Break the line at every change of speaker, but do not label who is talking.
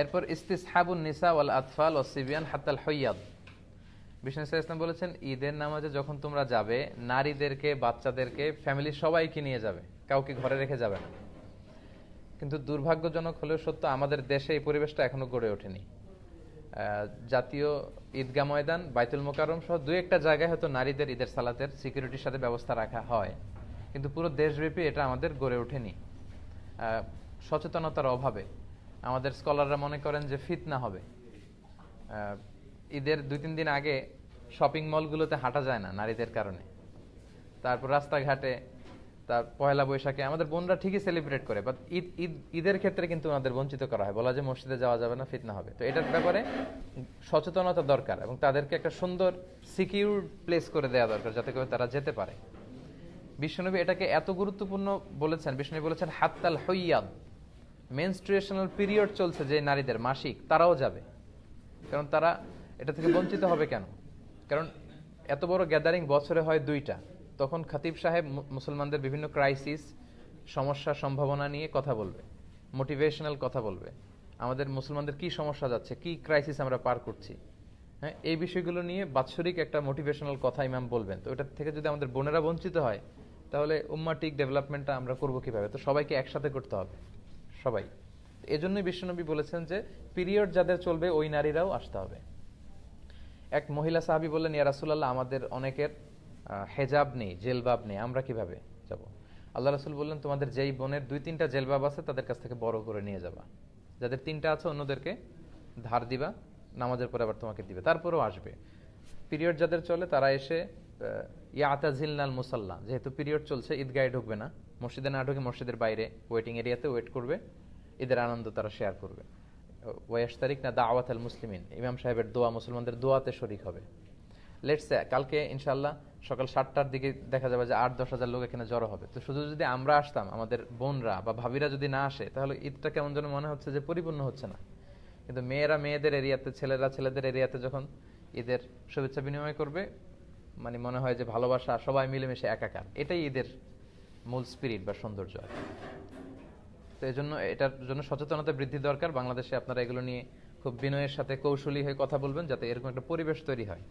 এরপর ইস্তিসহাবুন নিসা ওয়াল আতফাল ওয়াস সিবিয়ান হাত্তাল হুইয়াদ। বিষ্ণু সাল্লাল্লাহু আলাইহি ওয়াসাল্লাম বলেছেন, ঈদের নামাজে যখন তোমরা যাবে, নারীদেরকে, বাচ্চাদেরকে, ফ্যামিলির সবাইকে নিয়ে যাবে, কাউকে ঘরে রেখে যাবে না। কিন্তু দুর্ভাগ্যজনক হলেও সত্য, আমাদের দেশে এই পরিবেশটা এখনো গড়ে ওঠেনি। জাতীয় ঈদগাহ ময়দান, বাইতুল মোকাররম সহ দুই একটা জায়গায় হয়তো নারীদের ঈদের সালাতের সিকিউরিটির সাথে ব্যবস্থা রাখা হয়, কিন্তু পুরো দেশব্যাপী এটা আমাদের গড়ে ওঠেনি। সচেতনতার অভাবে আমাদের স্কলাররা মনে করেন যে ফিতনা হবে। ঈদের 2-3 দিন আগে শপিং মলগুলোতে হাঁটা যায় না নারীদের কারণে। তারপর রাস্তাঘাটে, তার পয়লা বৈশাখে আমাদের বোনরা ঠিকই সেলিব্রেট করে, বাট ঈদের ক্ষেত্রে কিন্তু ওনাদের বঞ্চিত করা হয়, বলা যে মসজিদে যাওয়া যাবে না, ফিতনা হবে। তো এটার ব্যাপারে সচেতনতা দরকার এবং তাদেরকে একটা সুন্দর সিকিউর প্লেস করে দেওয়া দরকার, যাতে করে তারা যেতে পারে। বিশ্বনবী এটাকে এত গুরুত্বপূর্ণ বলেছেন, বিশ্বনবী বলেছেন হাত্তাল হুইয়াদ, মেনস্ট্রুয়েশনাল পিরিয়ড চলছে যে নারীদের, মাসিক, তারাও যাবে। কারণ তারা এটা থেকে বঞ্চিত হবে কেন? কারণ এত বড় গ্যাদারিং বছরে হয় 2টা, তখন খতিব সাহেব মুসলমানদের বিভিন্ন ক্রাইসিস, সমস্যা, সম্ভাবনা নিয়ে কথা বলবে, মোটিভেশনাল কথা বলবে, আমাদের মুসলমানদের কি সমস্যা যাচ্ছে, কি ক্রাইসিস আমরা পার করছি, হ্যাঁ, এই বিষয়গুলো নিয়ে বাৎসরিক একটা মোটিভেশনাল কথা ইমাম বলবেন। তো ওটার থেকে যদি আমাদের বোনেরা বঞ্চিত হয়, তাহলে উম্মাটিক ডেভেলপমেন্টটা আমরা করবো কিভাবে? তো সবাইকে একসাথে করতে হবে, সবাই। এজন্যই বিশ্বনবী বলেছেন যে পিরিয়ড যাদের চলবে ওই নারীরাও আসতে হবে। এক মহিলা সাহাবী বললেন, ইয়া রাসূলুল্লাহ, আমাদের অনেকের হেজাব নেই, জেলবাব নেই, আমরা কিভাবে যাব? আল্লাহ রাসূল বললেন, তোমাদের যেই বোনের 2-3টা জেলবাব আছে তাদের কাছ থেকে বড় করে নিয়ে যাবা, যাদের 3টা আছে অন্যদেরকে ধার দিবা, নামাজের পরে আবার তোমাকে দিবে, তারপরেও আসবে। পিরিয়ড যাদের চলে তারা এসে ইয়াতাজিলনাল মুসাল্লা, যেহেতু পিরিয়ড চলছে ঈদগাহে ঢুকবে না, মসজিদে না ঢুকে মসজিদের বাইরে ওয়েটিং এরিয়াতে ওয়েট করবে, ঈদের আনন্দ তারা শেয়ার করবে। ওয়াশতারিক না দাওয়াত আল মুসলিমিন, ইমাম সাহেবের দোয়া, মুসলমানদের দোয়াতে শরীক হবে। লেটস সে কালকে ইনশাআল্লাহ সকাল 7টার দিকে দেখা যাবে যে 8-10 হাজার লোক এখানে জড়ো হবে। তো শুধু যদি আমরা আসতাম, আমাদের বোনরা বা ভাবিরা যদি না আসে, তাহলে ঈদটা কেমন যেন মনে হচ্ছে যে পরিপূর্ণ হচ্ছে না। কিন্তু মেয়েরা মেয়েদের এরিয়াতে, ছেলেরা ছেলেদের এরিয়াতে যখন ঈদের শুভেচ্ছা বিনিময় করবে, মানে মনে হয় যে ভালোবাসা, সবাই মিলেমিশে একাকার। এটাই ঈদের মূল স্পিরিট বা সৌন্দর্য আর কি। তো এই জন্য এটার জন্য সচেতনতা বৃদ্ধি দরকার। বাংলাদেশে আপনারা এগুলো নিয়ে খুব বিনয়ের সাথে কৌশলী হয়ে কথা বলবেন, যাতে এরকম একটা পরিবেশ তৈরি হয়।